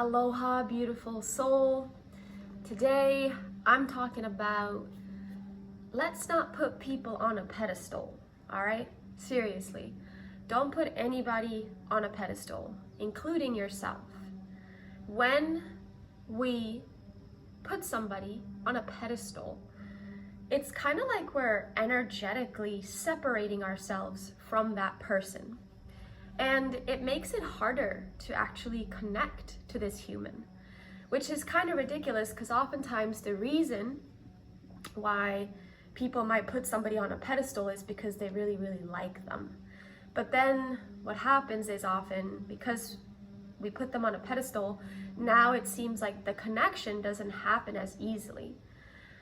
Aloha, beautiful soul. Today, I'm talking about let's not put people on a pedestal, all right? Seriously. Don't put anybody on a pedestal, including yourself. When we put somebody on a pedestal, it's kind of like we're energetically separating ourselves from that person. And it makes it harder to actually connect to this human, which is kind of ridiculous because oftentimes the reason why people might put somebody on a pedestal is because they really, really like them. But then what happens is often because we put them on a pedestal, now it seems like the connection doesn't happen as easily.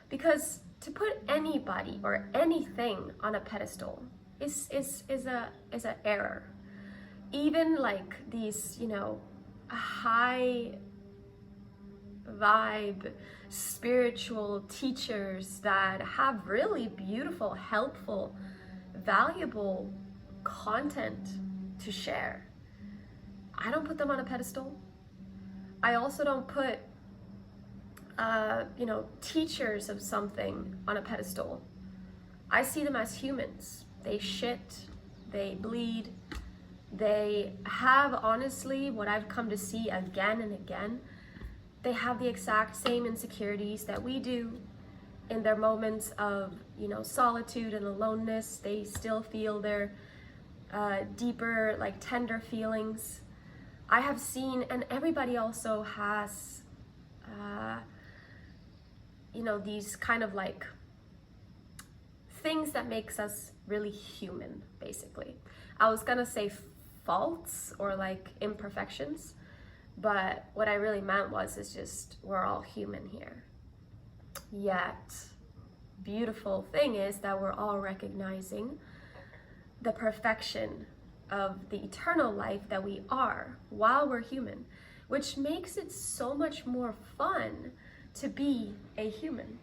Because to put anybody or anything on a pedestal is an error. Even like these, high vibe spiritual teachers that have really beautiful, helpful, valuable content to share, I don't put them on a pedestal. I also don't put teachers of something on a pedestal. I see them as humans. They shit, they bleed, they have, honestly, what I've come to see again and again, they have the exact same insecurities that we do. In their moments of, solitude and aloneness, they still feel their deeper, tender feelings. I have seen, and everybody also has, these kind of things that makes us really human, basically. I was gonna say faults or imperfections, but what I really meant is just we're all human here. Yet, beautiful thing is that we're all recognizing the perfection of the eternal life that we are while we're human, which makes it so much more fun to be a human.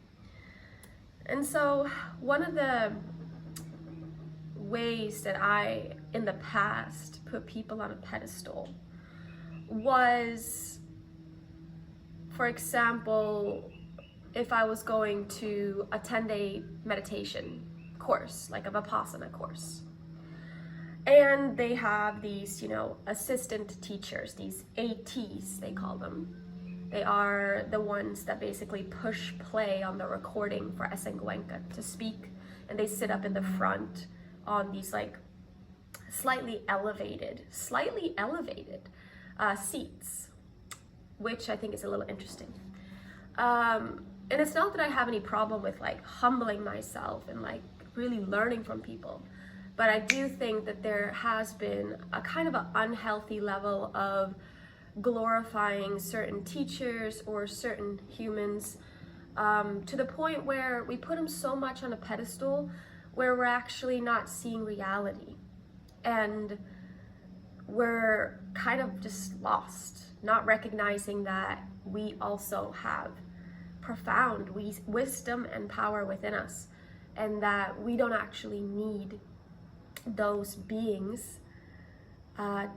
And so one of the ways that I, in the past, put people on a pedestal was, for example, if I was going to attend a meditation course, like a Vipassana course, and they have these, assistant teachers, these ATs, they call them. They are the ones that basically push play on the recording for Esenguenka to speak, and they sit up in the front on these slightly elevated seats, which I think is a little interesting. And it's not that I have any problem with humbling myself and really learning from people, but I do think that there has been a kind of an unhealthy level of glorifying certain teachers or certain humans to the point where we put them so much on a pedestal where we're actually not seeing reality, and we're kind of just lost, not recognizing that we also have profound wisdom and power within us, and that we don't actually need those beings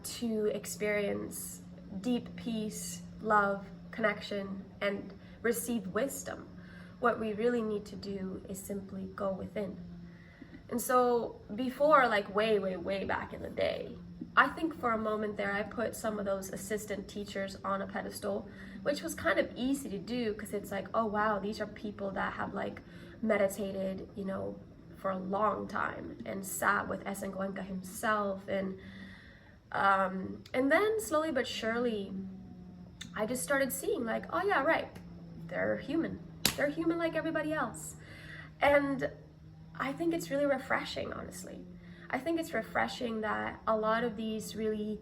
to experience deep peace, love, connection, and receive wisdom. What we really need to do is simply go within. And so before, way back in the day, I think for a moment there I put some of those assistant teachers on a pedestal, which was kind of easy to do because it's oh wow, these are people that have meditated, for a long time and sat with Esenguenka himself, and then slowly but surely I just started seeing oh yeah, right, they're human like everybody else. And I think it's really refreshing, honestly. I think it's refreshing that a lot of these really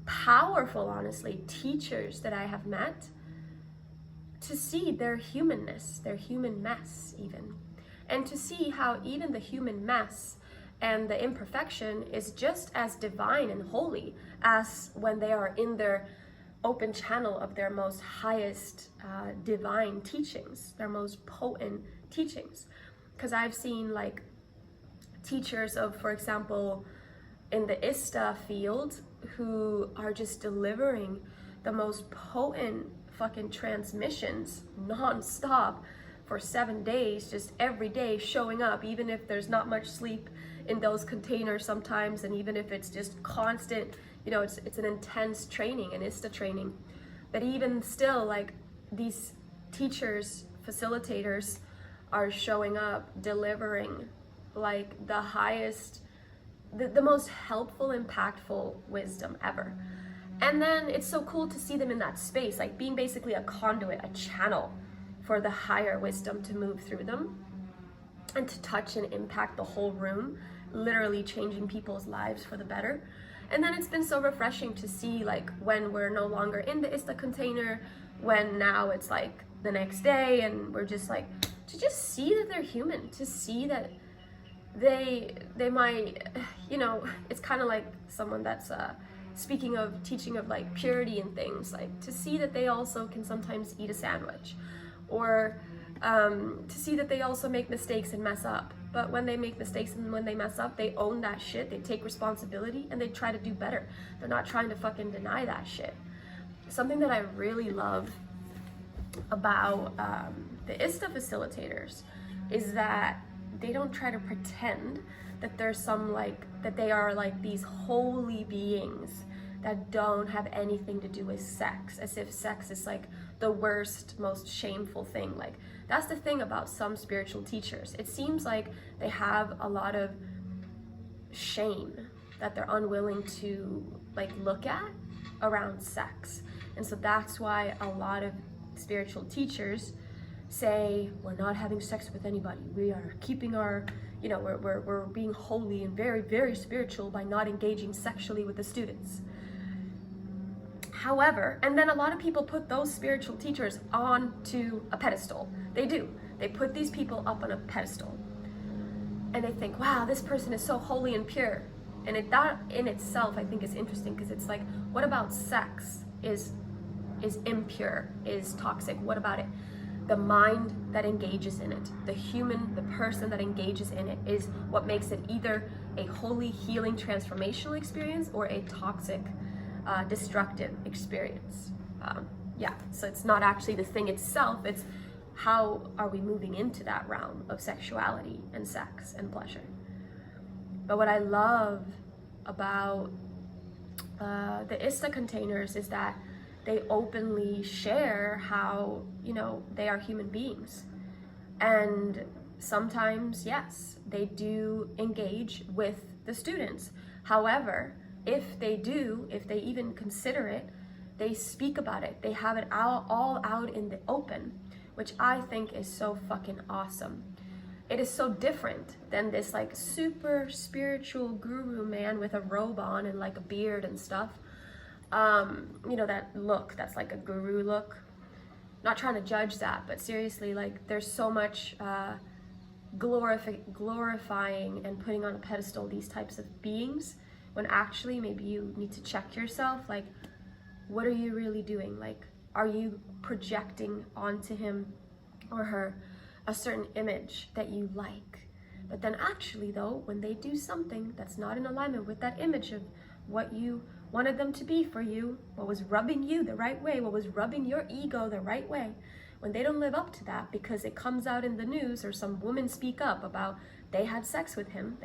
powerful, honestly, teachers that I have met, to see their humanness, their human mess even, and to see how even the human mess and the imperfection is just as divine and holy as when they are in their open channel of their most highest divine teachings, their most potent teachings. Because I've seen teachers of, for example, in the ISTA field who are just delivering the most potent fucking transmissions non-stop for 7 days, just every day showing up, even if there's not much sleep in those containers sometimes, and even if it's just constant, you know, it's an intense training, an ISTA training. But even still, like, these teachers, facilitators are showing up, delivering like the highest, the most helpful, impactful wisdom ever. And then it's so cool to see them in that space, like being basically a conduit, a channel for the higher wisdom to move through them and to touch and impact the whole room, literally changing people's lives for the better. And then it's been so refreshing to see, like, when we're no longer in the ISTA container, when now it's like the next day, and we're just like, to just see that they're human, to see that they might, you know, it's kind of like someone that's speaking of teaching of like purity and things, like to see that they also can sometimes eat a sandwich, or to see that they also make mistakes and mess up. But when they make mistakes and when they mess up, they own that shit, they take responsibility, and they try to do better. They're not trying to fucking deny that shit. Something that I really love about the ISTA facilitators is that they don't try to pretend that there's some, like, that they are like these holy beings that don't have anything to do with sex, as if sex is like the worst, most shameful thing. Like, that's the thing about some spiritual teachers. It seems like they have a lot of shame that they're unwilling to like look at around sex. And so that's why a lot of spiritual teachers say, we're not having sex with anybody. We are keeping our, you know, we're being holy and very, very spiritual by not engaging sexually with the students. However, and then a lot of people put those spiritual teachers onto a pedestal. They do. They put these people up on a pedestal. And they think, wow, this person is so holy and pure. And that in itself, I think, is interesting, because it's like, what about sex is impure, is toxic? What about it? The mind that engages in it, the human, the person that engages in it, is what makes it either a holy, healing, transformational experience or a toxic, destructive experience. Yeah, so it's not actually the thing itself, it's how are we moving into that realm of sexuality and sex and pleasure. But what I love about the ISTA containers is that they openly share how, you know, they are human beings. And sometimes, yes, they do engage with the students. However, if they even consider it, they speak about it. They have it all out in the open, which I think is so fucking awesome. It is so different than this like super spiritual guru man with a robe on and like a beard and stuff. You know, that look, that's like a guru look. Not trying to judge that, but seriously, like, there's so much glorifying and putting on a pedestal these types of beings, when actually maybe you need to check yourself, like, what are you really doing? Like, are you projecting onto him or her a certain image that you like? But then actually though, when they do something that's not in alignment with that image of what you wanted them to be for you, what was rubbing you the right way, what was rubbing your ego the right way, when they don't live up to that because it comes out in the news, or some woman speak up about they had sex with him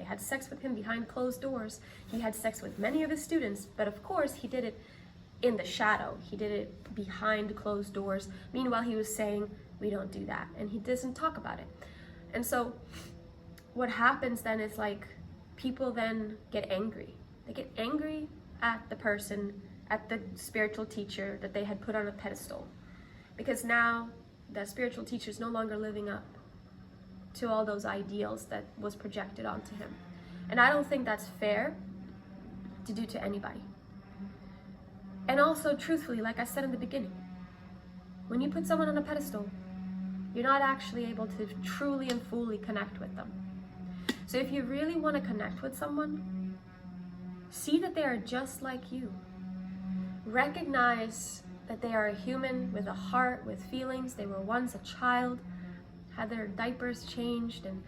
behind closed doors, he had sex with many of his students, but of course he did it in the shadow, he did it behind closed doors. Meanwhile, he was saying, we don't do that, and he doesn't talk about it. And so what happens then is, like, people then get angry. They get angry at the person, at the spiritual teacher that they had put on a pedestal, because now the spiritual teacher is no longer living up to all those ideals that was projected onto him. And I don't think that's fair to do to anybody. And also, truthfully, like I said in the beginning, when you put someone on a pedestal, you're not actually able to truly and fully connect with them. So if you really want to connect with someone, see that they are just like you. Recognize that they are a human with a heart, with feelings. They were once a child, had their diapers changed, and,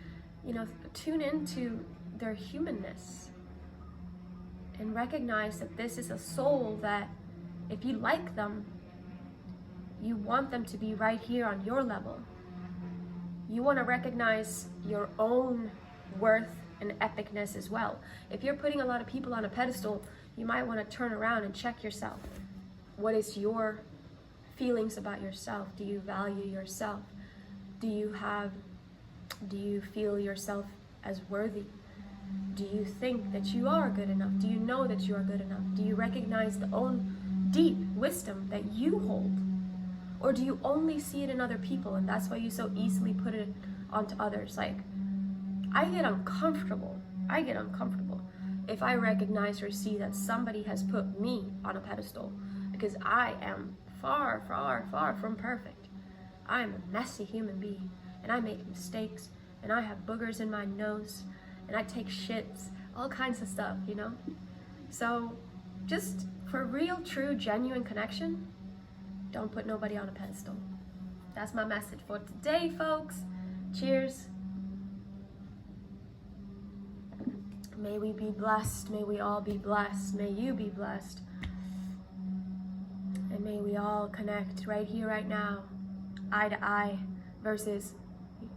you know, tune into their humanness and recognize that this is a soul that If you like them, you want them to be right here on your level. You want to recognize your own worth and epicness as well. If you're putting a lot of people on a pedestal, you might want to turn around and check yourself. What is your feelings about yourself? Do you value yourself? Do you feel yourself as worthy? Do you think that you are good enough? Do you know that you are good enough? Do you recognize the own deep wisdom that you hold? Or do you only see it in other people, and that's why you so easily put it onto others? Like, I get uncomfortable if I recognize or see that somebody has put me on a pedestal, because I am far, far, far from perfect. I am a messy human being, and I make mistakes, and I have boogers in my nose, and I take shits, all kinds of stuff, you know? So just for real, true, genuine connection, don't put nobody on a pedestal. That's my message for today, folks. Cheers. May we be blessed. May we all be blessed. May you be blessed. And may we all connect right here, right now, eye to eye, versus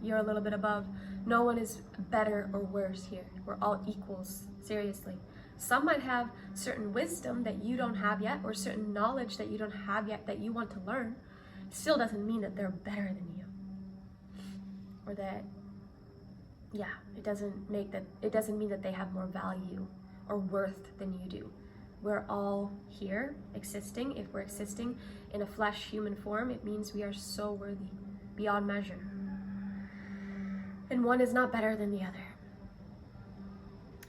you're a little bit above. No one is better or worse here. We're all equals, seriously. Some might have certain wisdom that you don't have yet, or certain knowledge that you don't have yet that you want to learn. Still doesn't mean that they're better than you. Or that, yeah, it doesn't mean that they have more value or worth than you do. We're all here existing. If we're existing in a flesh human form, it means we are so worthy, beyond measure. And one is not better than the other.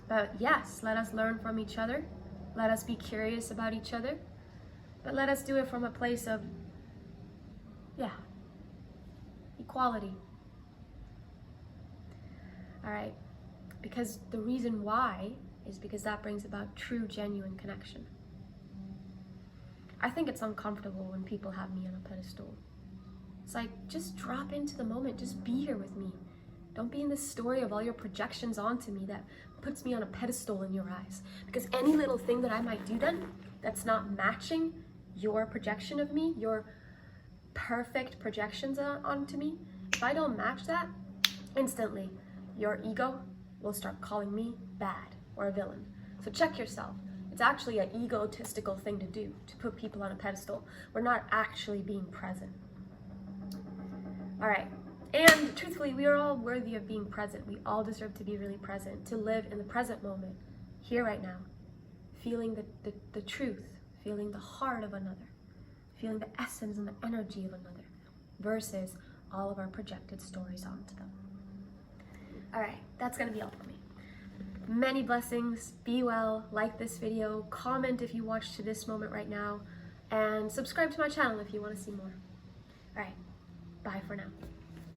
But yes, let us learn from each other. Let us be curious about each other. But let us do it from a place of, equality. All right, because the reason why is because that brings about true, genuine connection. I think it's uncomfortable when people have me on a pedestal. It's like, just drop into the moment, just be here with me. Don't be in this story of all your projections onto me that puts me on a pedestal in your eyes. Because any little thing that I might do then that's not matching your projection of me, your perfect projections onto me, if I don't match that, instantly your ego will start calling me bad or a villain. So check yourself. It's actually an egotistical thing to do, to put people on a pedestal. We're not actually being present. All right. And truthfully, we are all worthy of being present. We all deserve to be really present, to live in the present moment, here right now, feeling the truth, feeling the heart of another, feeling the essence and the energy of another, versus all of our projected stories onto them. All right, that's gonna be all for me. Many blessings, be well, like this video, comment if you watched to this moment right now, and subscribe to my channel if you wanna see more. All right, bye for now.